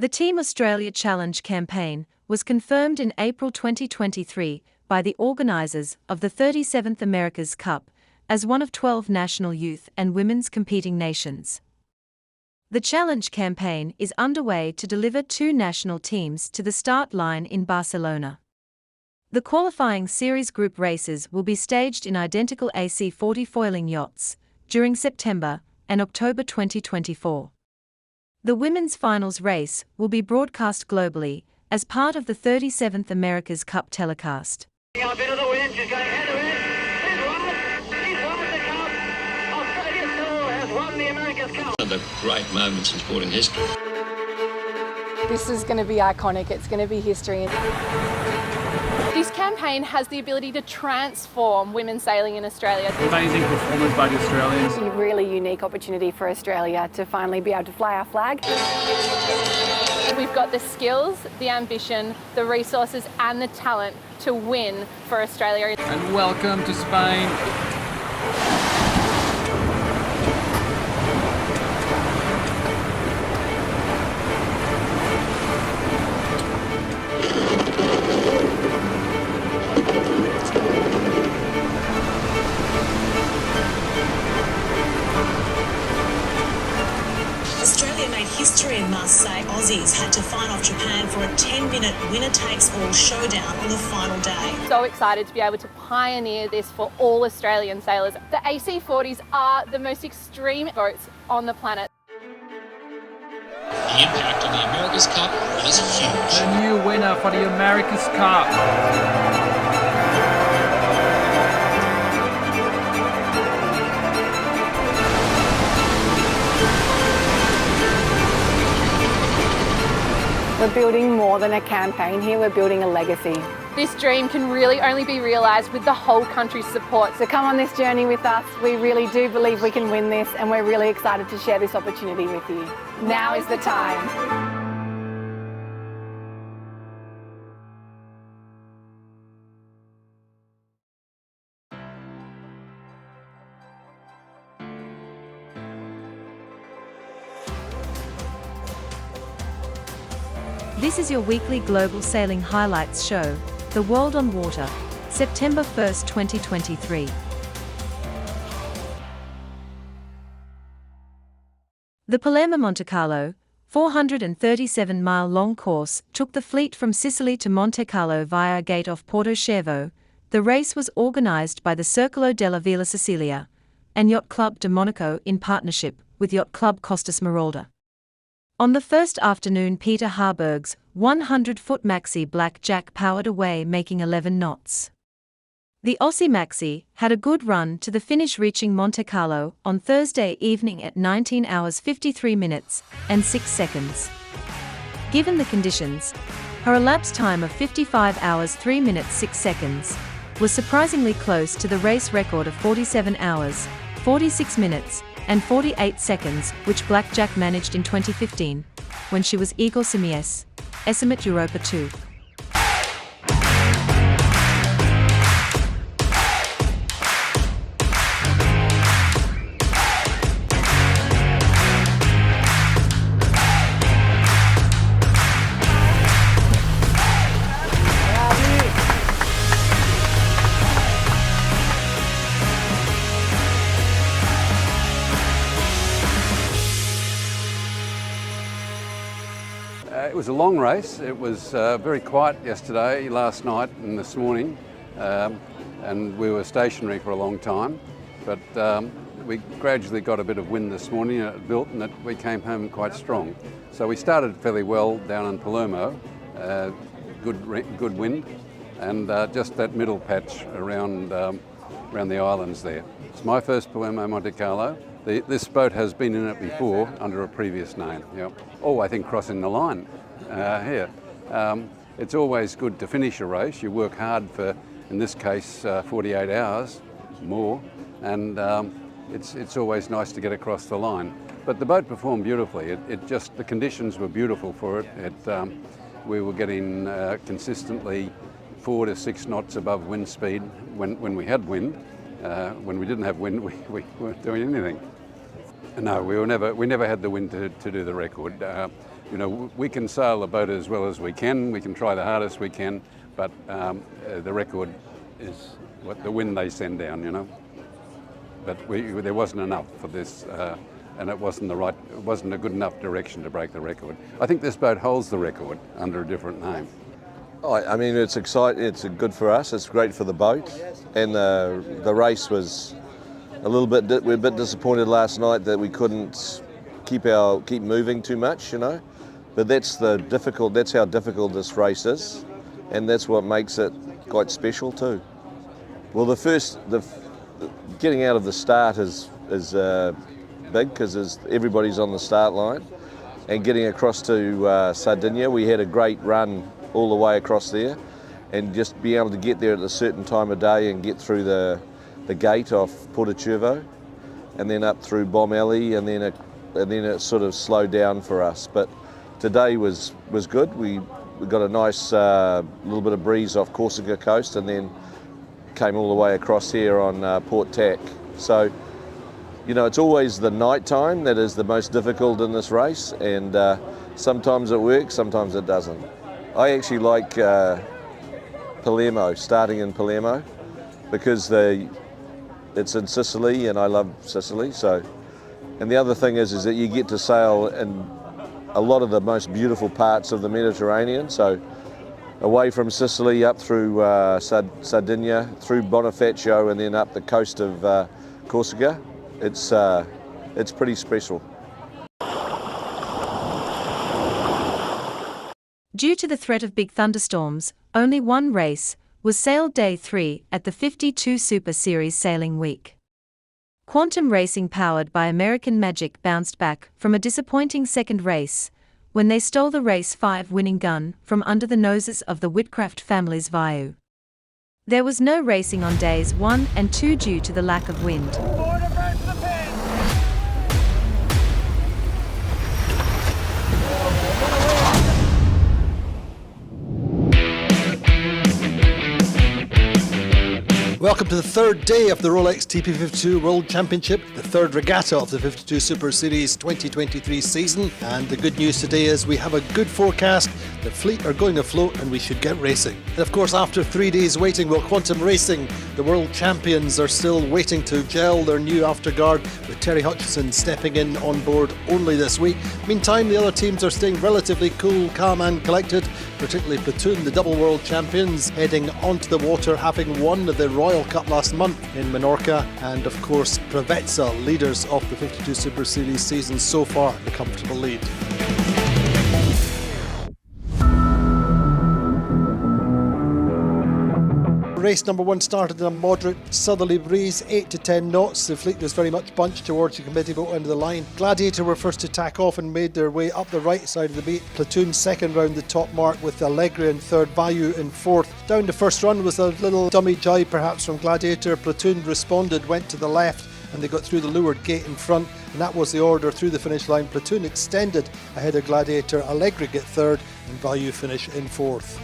The Team Australia Challenge campaign was confirmed in April 2023 by the organisers of the 37th America's Cup as one of 12 national youth and women's competing nations. The Challenge campaign is underway to deliver 2 national teams to the start line in Barcelona. The qualifying series group races will be staged in identical AC40 foiling yachts during September and October 2024. The women's finals race will be broadcast globally as part of the 37th America's Cup telecast. She's got a bit of the wind, she's going head to head. She's won the Cup. Australia still has won the America's Cup. One of the great moments in sporting history. This is going to be iconic, it's going to be history. This campaign has the ability to transform women's sailing in Australia. Amazing performance by the Australians. It's a really unique opportunity for Australia to finally be able to fly our flag. We've got the skills, the ambition, the resources and the talent to win for Australia. And welcome to Spain. History in Marseille. Aussies had to fight off Japan for a 10-minute winner-takes-all showdown on the final day. So excited to be able to pioneer this for all Australian sailors. The AC40s are the most extreme boats on the planet. The impact on the America's Cup was huge. The new winner for the America's Cup. We're building more than a campaign here, we're building a legacy. This dream can really only be realised with the whole country's support. So come on this journey with us. We really do believe we can win this and we're really excited to share this opportunity with you. Now is the time. This is your weekly global sailing highlights show, The World on Water, September 1st, 2023. The Palermo-Montecarlo, 437-mile-long course took the fleet from Sicily to Monte Carlo via a gate off Porto Cher-vo. The race was organised by the Circolo della Vela Sicilia and Yacht Club de Monaco in partnership with Yacht Club Costa Smeralda. On the first afternoon, Peter Harburg's 100-foot maxi blackjack powered away, making 11 knots. The Aussie maxi had a good run to the finish, reaching Monte Carlo on Thursday evening at 19 hours 53 minutes and 6 seconds. Given the conditions, her elapsed time of 55 hours 3 minutes 6 seconds was surprisingly close to the race record of 47 hours, 46 minutes, and 48 seconds, which Blackjack managed in 2015, when she was Igor Simies, Estimate Europa 2. It was a long race. It was very quiet yesterday, last night and this morning, and we were stationary for a long time, but we gradually got a bit of wind this morning and it built, and we came home quite strong. So we started fairly well down in Palermo, good wind, and just that middle patch around the islands there. It's my first Palermo-Montecarlo. This boat has been in it before under a previous name. Yep. Oh, I think crossing the line here. It's always good to finish a race. You work hard for, in this case, 48 hours more, and it's always nice to get across the line. But the boat performed beautifully. The conditions were beautiful for it. We were getting consistently 4 to 6 knots above wind speed when we had wind. When we didn't have wind, we weren't doing anything. No, we never had the wind to do the record. You know, we can sail the boat as well as we can try the hardest we can, but the record is what the wind they send down, you know. But there wasn't enough for this, and it wasn't a good enough direction to break the record. I think this boat holds the record under a different name. I mean, it's exciting. It's good for us. It's great for the boat, and the race was a little bit. We're a bit disappointed last night that we couldn't keep moving too much, you know. But that's how difficult this race is, and that's what makes it quite special too. Well, the getting out of the start is big because everybody's on the start line, and getting across to Sardinia, we had a great run all the way across there, and just being able to get there at a certain time of day and get through the gate off Porto Cher-vo, and then up through Bomb Alley, and then it sort of slowed down for us. But today was good. We got a nice little bit of breeze off Corsica coast, and then came all the way across here on Port Tack. So, you know, it's always the night time that is the most difficult in this race, and sometimes it works, sometimes it doesn't. I actually like Palermo, starting in Palermo, because it's in Sicily, and I love Sicily. So, and the other thing is that you get to sail in a lot of the most beautiful parts of the Mediterranean. So, away from Sicily, up through Sardinia, through Bonifacio, and then up the coast of Corsica. It's pretty special. Due to the threat of big thunderstorms, only one race was sailed day 3 at the 52 Super Series sailing week. Quantum Racing, powered by American Magic, bounced back from a disappointing second race when they stole the race 5 winning gun from under the noses of the Whitcraft family's Vayu. There was no racing on days 1 and 2 due to the lack of wind. Welcome to the third day of the Rolex TP52 World Championship, the third regatta of the 52 Super Series 2023 season. And the good news today is we have a good forecast. The fleet are going afloat and we should get racing. And of course, after 3 days waiting, well, Quantum Racing, the world champions, are still waiting to gel their new afterguard, with Terry Hutchinson stepping in on board only this week. Meantime, the other teams are staying relatively cool, calm and collected, particularly Platoon, the double world champions, heading onto the water, having won the Royal Cup last month in Menorca, and of course Pravezza, leaders of the 52 Super Series season so far, the comfortable lead. Race number 1 started in a moderate southerly breeze, 8 to 10 knots. The fleet was very much bunched towards the committee boat end of the line. Gladiator were first to tack off and made their way up the right side of the beat. Platoon second round the top mark, with Allegri in third, Vayu in fourth. Down the first run was a little dummy jibe perhaps from Gladiator. Platoon responded, went to the left, and they got through the leeward gate in front, and that was the order through the finish line. Platoon extended ahead of Gladiator, Allegri get third, and Vayu finish in fourth.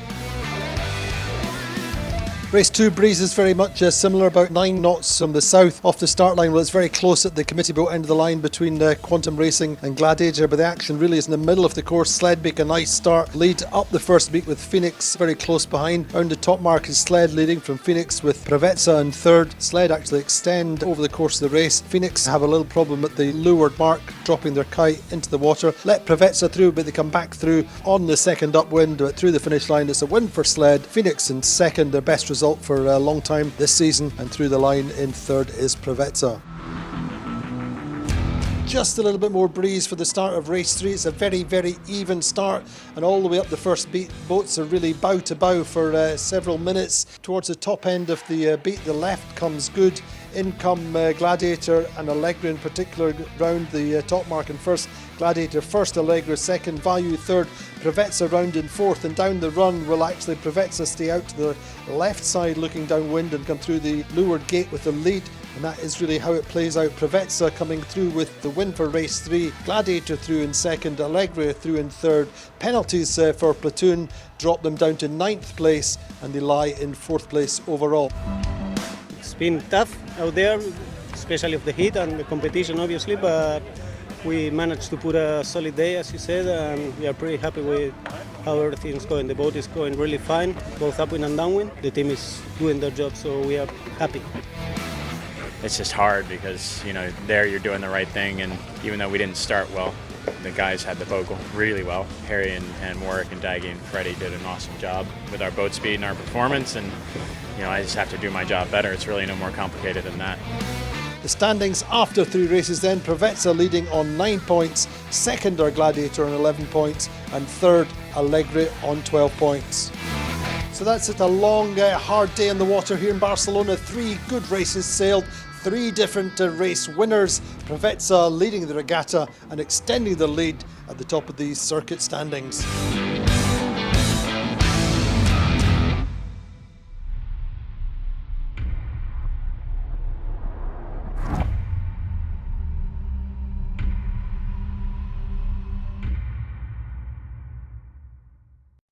Race 2 breeze is very much similar, about 9 knots from the south off the start line. Well, it's very close at the committee boat end of the line between Quantum Racing and Gladiator, but the action really is in the middle of the course. Sledbeak, a nice start, lead up the first beat with Phoenix very close behind. Round the top mark is Sled leading from Phoenix, with Pravezza in third. Sled actually extend over the course of the race. Phoenix have a little problem at the leeward mark, dropping their kite into the water. Let Pravezza through, but they come back through on the second upwind, but through the finish line. It's a win for Sled. Phoenix in second, their best result for a long time this season, and through the line in third is Pravezza. Just a little bit more breeze for the start of race 3. It's a very, very even start, and all the way up the first beat, boats are really bow to bow for several minutes. Towards the top end of the beat, the left comes good. In come Gladiator and Allegri in particular, round the top mark in first. Gladiator first, Allegri second, Vayu third, Pravezza round in fourth, and down the run will actually Pravezza stay out to the left side looking downwind and come through the leeward gate with the lead, and that is really how it plays out. Pravezza coming through with the win for race 3, Gladiator through in second, Allegri through in third. Penalties for Platoon drop them down to 9th place, and they lie in 4th place overall. It's been tough out there, especially of the heat and the competition obviously, but We managed to put a solid day, as you said, and we are pretty happy with how everything's going. The boat is going really fine, both upwind and downwind. The team is doing their job, so we are happy. It's just hard because, there you're doing the right thing, and even though we didn't start well, the guys had the boat going really well. Harry and Warwick and Daggy and Freddie did an awesome job with our boat speed and our performance, and I just have to do my job better. It's really no more complicated than that. The standings after 3 races then, Provezza leading on 9 points, second are Gladiator on 11 points, and third Allegri on 12 points. So that's it, a long, hard day on the water here in Barcelona. 3 good races sailed, 3 different race winners. Provezza leading the regatta and extending the lead at the top of these circuit standings.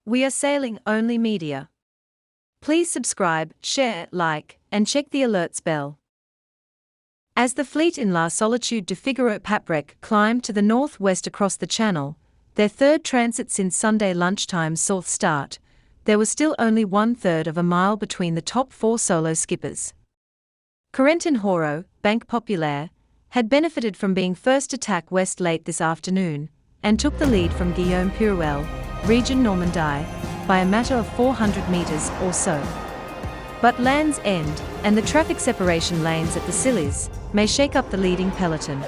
We are Sailing Only Media. Please subscribe, share, like, and check the alerts bell. As the fleet in La Solitude de Figaro Paprec climbed to the northwest across the channel, their third transit since Sunday lunchtime saw start, there was still only 1/3 of a mile between the top 4 solo skippers. Corentin Horo, Banque Populaire, had benefited from being first to tack west late this afternoon, and took the lead from Guillaume Pirouel, Region Normandie, by a matter of 400 metres or so. But Land's End, and the traffic separation lanes at the Scillies, may shake up the leading peloton.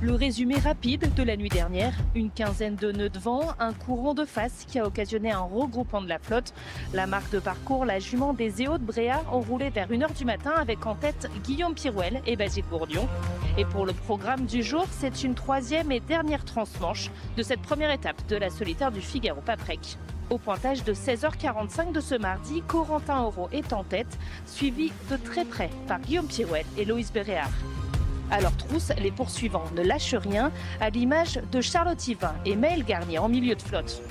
Le résumé rapide de la nuit dernière, une quinzaine de nœuds de vent, un courant de face qui a occasionné un regroupement de la flotte. La marque de parcours, la jument des Éaux de Bréa, ont roulé vers 1h du matin avec en tête Guillaume Pirouel et Basile Bourdion. Et pour le programme du jour, c'est une 3e et dernière transmanche de cette première étape de la solitaire du Figaro Paprec. Au pointage de 16h45 de ce mardi, Corentin Horo est en tête, suivi de très près par Guillaume Pirouel et Loïs Béréard. À leur trousse, les poursuivants ne lâchent rien, à l'image de Charlotte Yvain et Maëlle Garnier en milieu de flotte.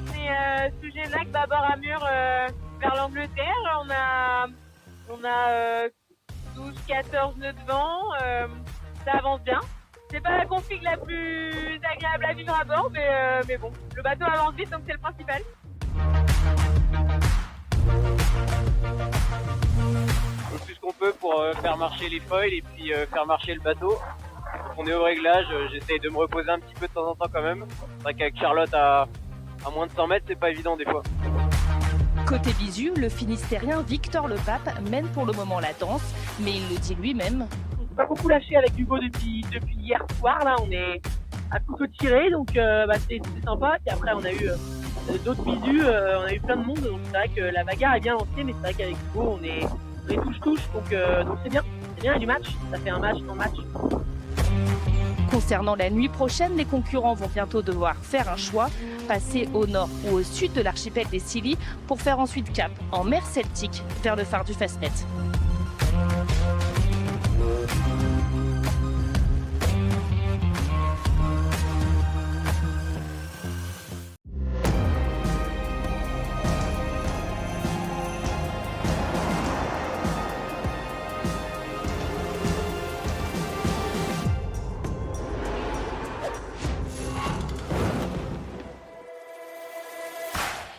C'est sous Génac, bâbord à mur vers l'Angleterre. On a 12-14 nœuds de vent, ça avance bien. C'est pas la config la plus agréable à vivre à bord, mais bon, le bateau avance vite, donc c'est le principal. Le plus qu'on peut pour faire marcher les foils et puis faire marcher le bateau. On est au réglage, j'essaye de me reposer un petit peu de temps en temps quand même. C'est vrai qu'avec Charlotte à moins de 100 mètres, c'est pas évident des fois. Côté bisu, le Finistérien Victor Le Pape mène pour le moment la danse, mais il le dit lui-même. On s'est pas beaucoup lâché avec Hugo depuis hier soir, là on est à couteau tiré, donc c'est sympa. Et après on a eu d'autres bisus, on a eu plein de monde, donc c'est vrai que la bagarre est bien lancée, mais c'est vrai qu'avec Hugo on est touche-touche, donc c'est bien. C'est bien, il y a du match, ça fait un match sans match. Concernant la nuit prochaine, les concurrents vont bientôt devoir faire un choix, passer au nord ou au sud de l'archipel des Scilly pour faire ensuite cap en mer Celtique vers le phare du Fastnet.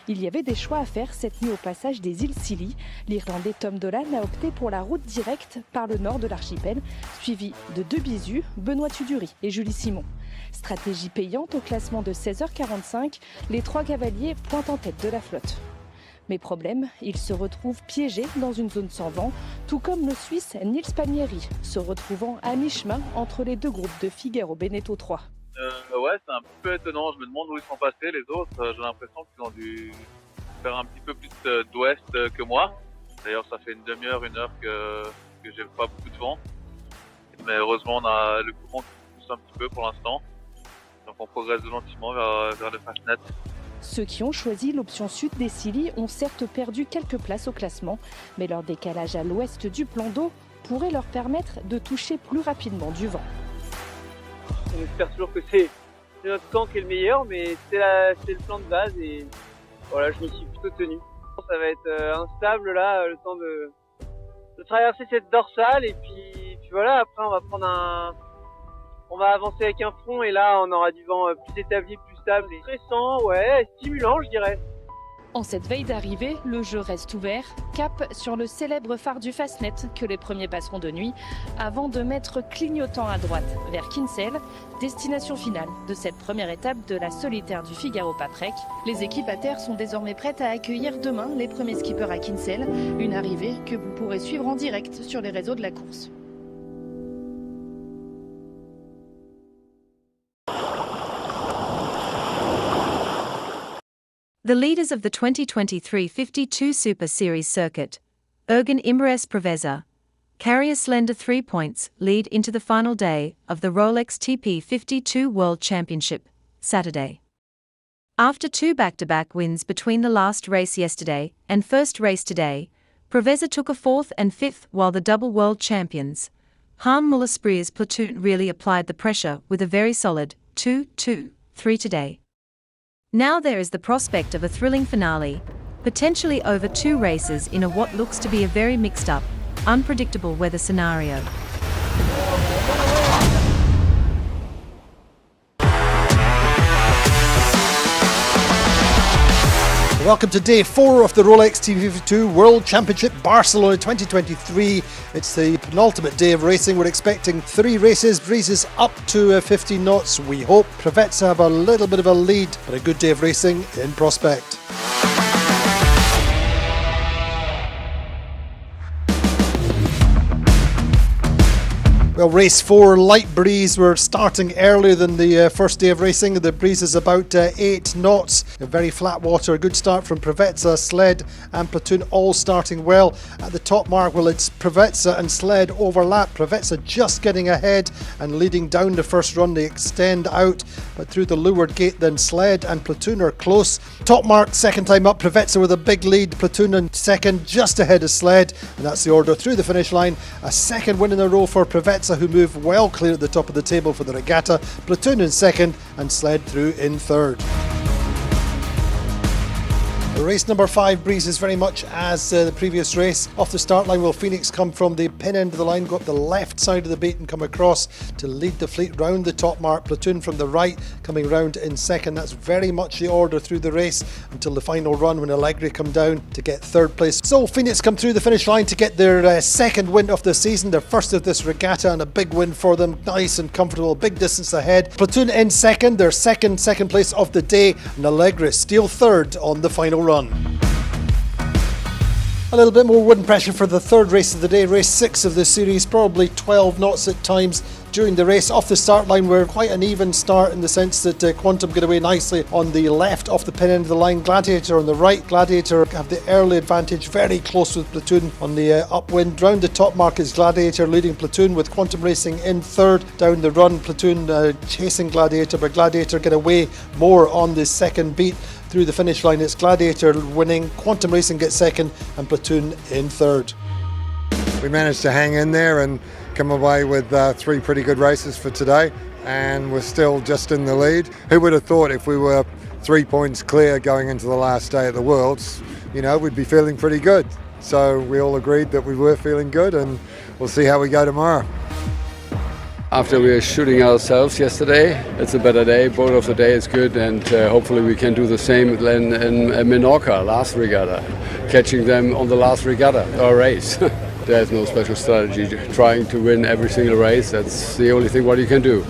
Il y avait des choix à faire cette nuit au passage des îles Scilly. L'Irlandais Tom Dolan a opté pour la route directe par le nord de l'archipel, suivi de 2 bisus, Benoît Tudury et Julie Simon. Stratégie payante au classement de 16h45, les 3 cavaliers pointent en tête de la flotte. Mais problème, ils se retrouvent piégés dans une zone sans vent, tout comme le Suisse Nils Palmieri, se retrouvant à mi-chemin entre les 2 groupes de Figaro Beneteau 3. Ouais, c'est un petit peu étonnant. Je me demande où ils sont passés, les autres. J'ai l'impression qu'ils ont dû faire un petit peu plus d'ouest que moi. D'ailleurs, ça fait une demi-heure, 1 heure que j'ai pas beaucoup de vent. Mais heureusement, on a le courant qui pousse un petit peu pour l'instant. Donc on progresse gentiment vers le Fastnet. Ceux qui ont choisi l'option sud des Scilly ont certes perdu quelques places au classement, mais leur décalage à l'ouest du plan d'eau pourrait leur permettre de toucher plus rapidement du vent. On espère toujours que c'est notre camp qui est le meilleur, mais c'est le plan de base et voilà, je m'y suis plutôt tenu. Ça va être instable là, le temps de traverser cette dorsale et puis voilà, après on va avancer avec un front et là on aura du vent plus établi, plus stable, et stressant, ouais, stimulant je dirais. En cette veille d'arrivée, le jeu reste ouvert, cap sur le célèbre phare du Fastnet que les premiers passeront de nuit, avant de mettre clignotant à droite vers Kinsale, destination finale de cette première étape de la solitaire du Figaro Paprec. Les équipes à terre sont désormais prêtes à accueillir demain les premiers skippers à Kinsale, une arrivée que vous pourrez suivre en direct sur les réseaux de la course. The leaders of the 2023 52 Super Series circuit, Ergen Imres Preveza, carry a slender 3 points lead into the final day of the Rolex TP 52 World Championship, Saturday. After two back-to-back wins between the last race yesterday and first race today, Preveza took a fourth and fifth while the double world champions, Han Muller-Sprier's platoon really applied the pressure with a very solid 2-2-3 today. Now there is the prospect of a thrilling finale, potentially over 2 races in what looks to be a very mixed-up, unpredictable weather scenario. Welcome to day 4 of the Rolex TV52 World Championship Barcelona 2023. It's the penultimate day of racing. We're expecting 3 races, breezes up to 15 knots. We hope Preveza have a little bit of a lead, but a good day of racing in prospect. Well, race 4, light breeze. We're starting earlier than the first day of racing. The breeze is about 8 knots. A very flat water. A good start from Preveza, Sled and Platoon all starting well. At the top mark, well, it's Preveza and Sled overlap. Preveza just getting ahead and leading down the first run. They extend out, but through the leeward gate, then Sled and Platoon are close. Top mark, second time up. Preveza with a big lead. Platoon in second, just ahead of Sled. And that's the order through the finish line. A second win in a row for Preveza, who move well clear at the top of the table for the regatta. Platoon in second and Sled through in third. Race number 5 breezes very much as the previous race. Off the start line will Phoenix come from the pin end of the line, go up the left side of the beat and come across to lead the fleet round the top mark. Platoon from the right coming round in second. That's very much the order through the race until the final run when Allegri come down to get third place. So Phoenix come through the finish line to get their second win of the season, their first of this regatta, and a big win for them. Nice and comfortable, big distance ahead. Platoon in second, their second place of the day, and Allegri still third on the final run. A little bit more wind pressure for the third race of the day, race 6 of the series, probably 12 knots at times during the race. Off the start line, we're quite an even start in the sense that Quantum get away nicely on the left off the pin end of the line. Gladiator on the right. Gladiator have the early advantage, very close with Platoon on the upwind. Round the top mark is Gladiator leading Platoon with Quantum Racing in third. Down the run, Platoon chasing Gladiator, but Gladiator get away more on the second beat. Through the finish line, it's Gladiator winning, Quantum Racing gets second and Platoon in third. We managed to hang in there and come away with 3 pretty good races for today, and we're still just in the lead. Who would have thought if we were 3 points clear going into the last day at the Worlds, we'd be feeling pretty good. So we all agreed that we were feeling good, and we'll see how we go tomorrow. After we were shooting ourselves yesterday, it's a better day. Both of the day is good, and hopefully we can do the same in Menorca, last regatta, catching them on the last regatta or race. There's no special strategy. Trying to win every single race, that's the only thing what you can do.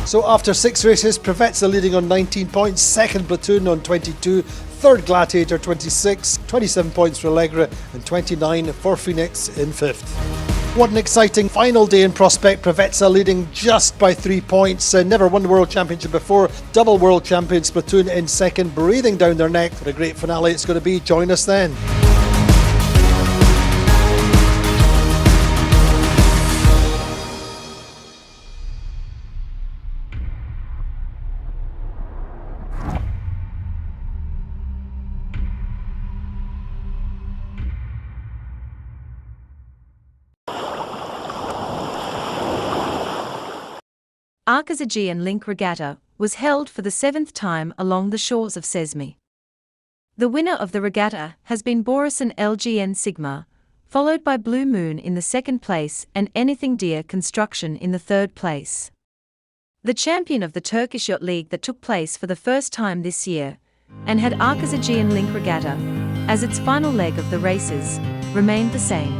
So after 6 races, Preveza leading on 19 points, second Platoon on 22, third Gladiator 26, 27 points for Allegra and 29 for Phoenix in fifth. What an exciting final day in prospect. Preveza leading just by 3 points. Never won the World Championship before. Double World Champions. Platoon in second, breathing down their neck. What a great finale it's going to be. Join us then. Arca's Aegean Link Regatta was held for the 7th time along the shores of Sesme. The winner of the regatta has been Borison LGN Sigma, followed by Blue Moon in the second place and Anything Dear Construction in the third place. The champion of the Turkish Yacht League that took place for the first time this year, and had Arkazagian Link Regatta as its final leg of the races, remained the same.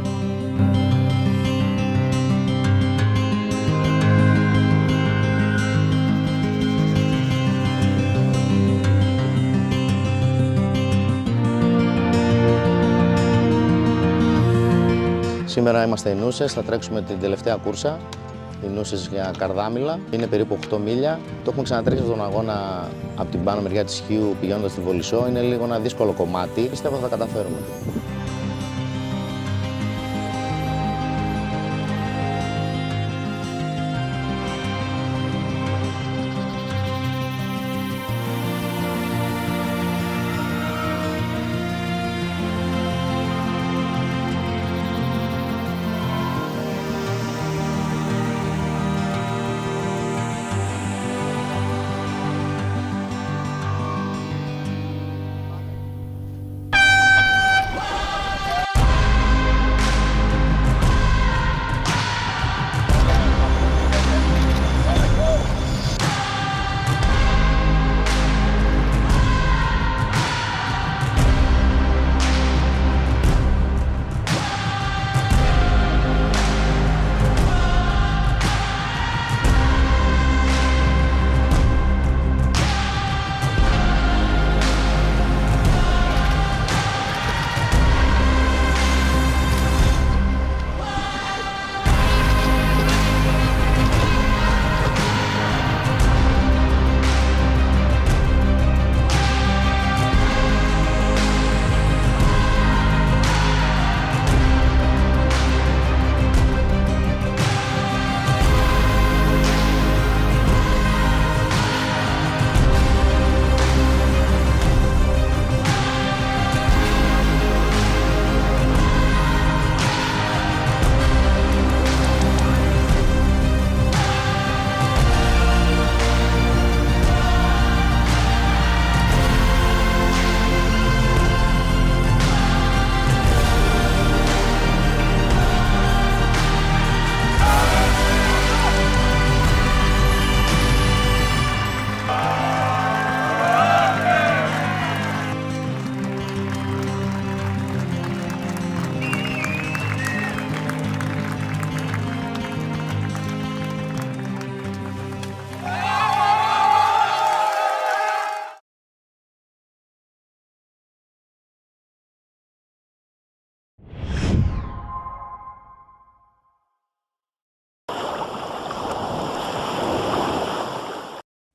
Σήμερα είμαστε οι Νούσες, θα τρέξουμε την τελευταία κούρσα, οι Νούσες για Καρδάμιλα. Είναι περίπου 8 μίλια. Το έχουμε ξανατρέξει αυτόν τον αγώνα από την πάνω μεριά της Χίου πηγαίνοντας στη Βολισσό. Είναι λίγο ένα δύσκολο κομμάτι. Πιστεύω θα τα καταφέρουμε.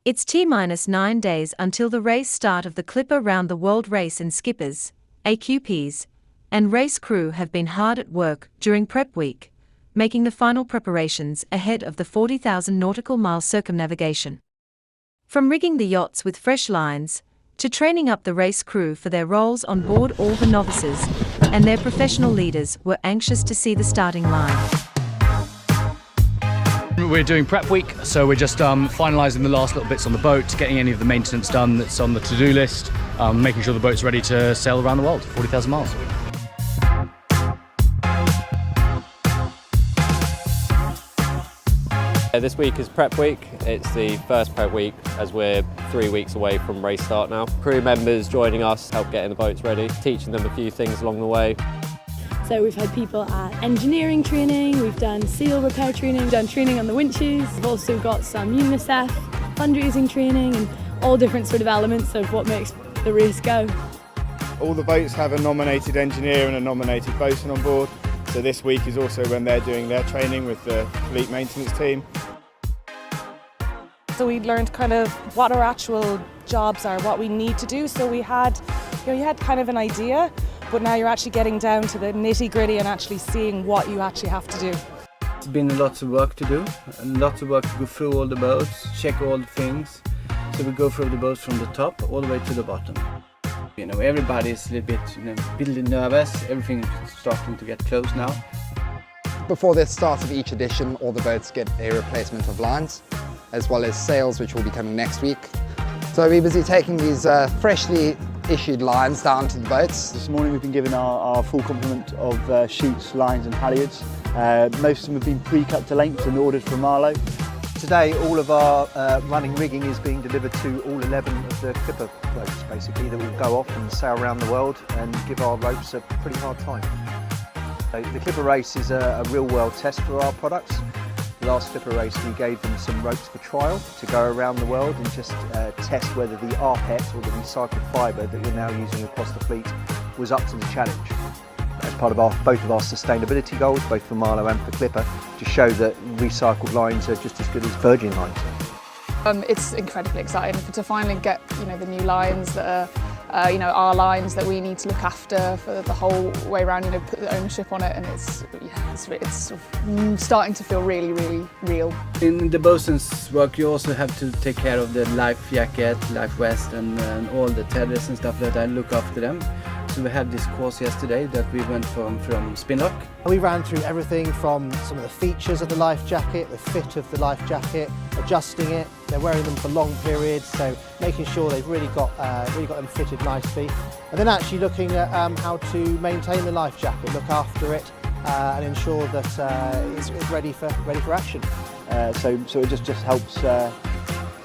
It's T-9 days until the race start of the Clipper Round the World race, and skippers, AQPs, and race crew have been hard at work during prep week, making the final preparations ahead of the 40,000 nautical mile circumnavigation. From rigging the yachts with fresh lines, to training up the race crew for their roles on board, all the novices and their professional leaders were anxious to see the starting line. We're doing prep week, so we're just finalising the last little bits on the boat, getting any of the maintenance done that's on the to-do list, making sure the boat's ready to sail around the world, 40,000 miles. This week is prep week. It's the first prep week as we're 3 weeks away from race start now. Crew members joining us, help getting the boats ready, teaching them a few things along the way. So we've had people at engineering training, we've done seal repair training, we've done training on the winches, we've also got some UNICEF fundraising training and all different sort of elements of what makes the race go. All the boats have a nominated engineer and a nominated boatswain on board, so this week is also when they're doing their training with the fleet maintenance team. So we learned kind of what our actual jobs are, what we need to do, so we had, you had kind of an idea, but now you're actually getting down to the nitty-gritty and actually seeing what you actually have to do. It's been lots of work to do, and lots of work to go through all the boats, check all the things. So we go through the boats from the top all the way to the bottom. You know, everybody's a little bit nervous, everything's starting to get close now. Before the start of each edition, all the boats get a replacement of lines, as well as sails, which will be coming next week. So we're busy taking these freshly issued lines down to the boats. This morning we've been given our full complement of sheets, lines and halyards. Most of them have been pre-cut to length and ordered from Marlow. Today all of our running rigging is being delivered to all 11 of the clipper boats basically that will go off and sail around the world and give our ropes a pretty hard time. The clipper race is a real world test for our products. The last clipper race we gave them some ropes for trial to go around the world and just test whether the rPET or the recycled fibre that we're now using across the fleet was up to the challenge. As part of both of our sustainability goals, both for Marlow and for Clipper, to show that recycled lines are just as good as virgin lines. It's incredibly exciting to finally get the new lines that are our lines that we need to look after for the whole way around, put the ownership on it, and it's sort of starting to feel really, really real. In the bosun's work you also have to take care of the life jacket, life vest and all the tethers and stuff that I look after them. So we had this course yesterday that we went from Spinlock. We ran through everything from some of the features of the life jacket, the fit of the life jacket, adjusting it. They're wearing them for long periods, so making sure they've really got them fitted nicely. And then actually looking at how to maintain the life jacket, look after it, and ensure that it's ready for action. So it just helps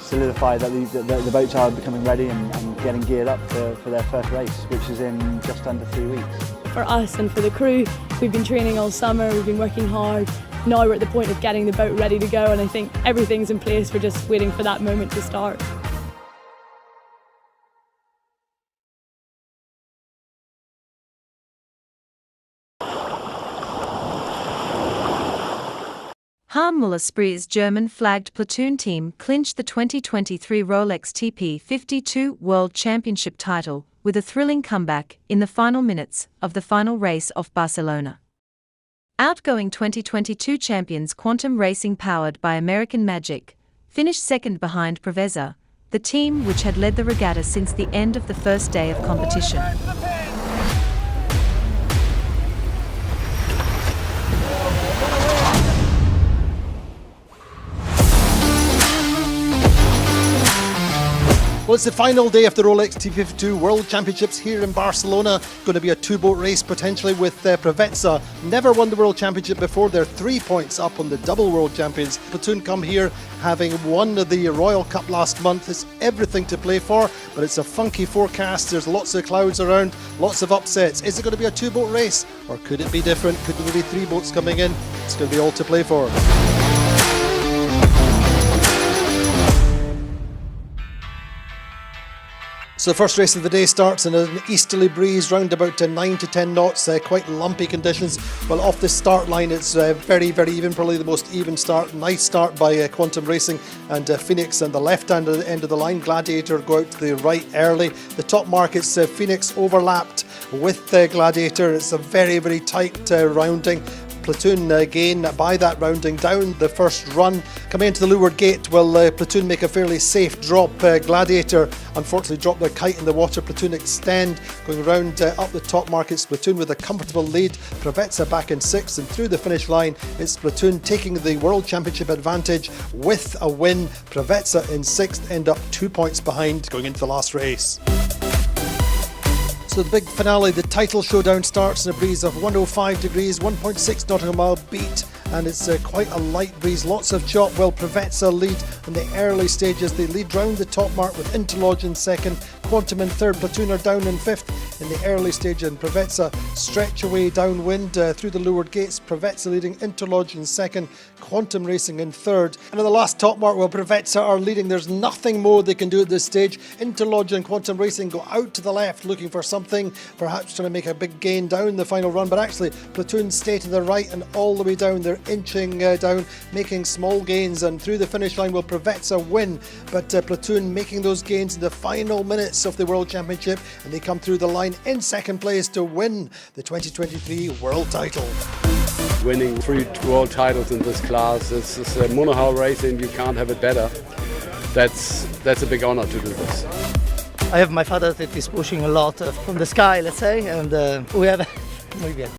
solidify that the boats are becoming ready and getting geared up for their first race, which is in just under 3 weeks. For us and for the crew, we've been training all summer, we've been working hard. Now we're at the point of getting the boat ready to go, and I think everything's in place. We're just waiting for that moment to start. Harm Muller-Spree's German-flagged platoon team clinched the 2023 Rolex TP52 World Championship title with a thrilling comeback in the final minutes of the final race of Barcelona. Outgoing 2022 champions Quantum Racing, powered by American Magic, finished second behind Preveza, the team which had led the regatta since the end of the first day of competition. Well, it's the final day of the Rolex TP52 World Championships here in Barcelona. Going to be a two-boat race potentially with Preveza. Never won the World Championship before. They're 3 points up on the double World Champions. Platoon come here having won the Royal Cup last month. It's everything to play for, but it's a funky forecast. There's lots of clouds around, lots of upsets. Is it going to be a two-boat race, or could it be different? Could there be 3 boats coming in? It's going to be all to play for. So the first race of the day starts in an easterly breeze, round about 9 to 10 knots, quite lumpy conditions. Well, off the start line it's very, very even, probably the most even start. Nice start by Quantum Racing and Phoenix on the left end of the line. Gladiator go out to the right early. The top markets, Phoenix overlapped with Gladiator. It's a very, very tight rounding. Platoon again by that rounding down the first run. Coming into the leeward gate, will Platoon make a fairly safe drop. Gladiator unfortunately dropped their kite in the water. Platoon extend, going round up the top markets. Platoon with a comfortable lead. Preveza back in 6th, and through the finish line it's Platoon taking the World Championship advantage with a win. Preveza in 6th, end up 2 points behind going into the last race. So the big finale, the title showdown, starts in a breeze of 105 degrees, 1.6 nautical mile beat, and it's quite a light breeze, lots of chop. Well, Preveza lead in the early stages. They lead round the top mark with Interlodge in 2nd, Quantum in 3rd, Platoon are down in 5th in the early stage, and Preveza stretch away downwind through the leeward gates. Preveza leading, Interlodge in 2nd, Quantum Racing in 3rd. And at the last top mark, well, Preveza are leading. There's nothing more they can do at this stage. Interlodge and Quantum Racing go out to the left looking for something, perhaps trying to make a big gain down the final run, but actually Platoon stay to the right and all the way down. They're inching down, making small gains, and through the finish line will Preveza win, but Platoon making those gains in the final minutes of the World Championship, and they come through the line in 2nd place to win the 2023 World title. Winning 3 world titles in this class, this is a monohull racing, you can't have it better. That's a big honor to do this. I have my father that is pushing a lot from the sky, let's say, and we have muy bien.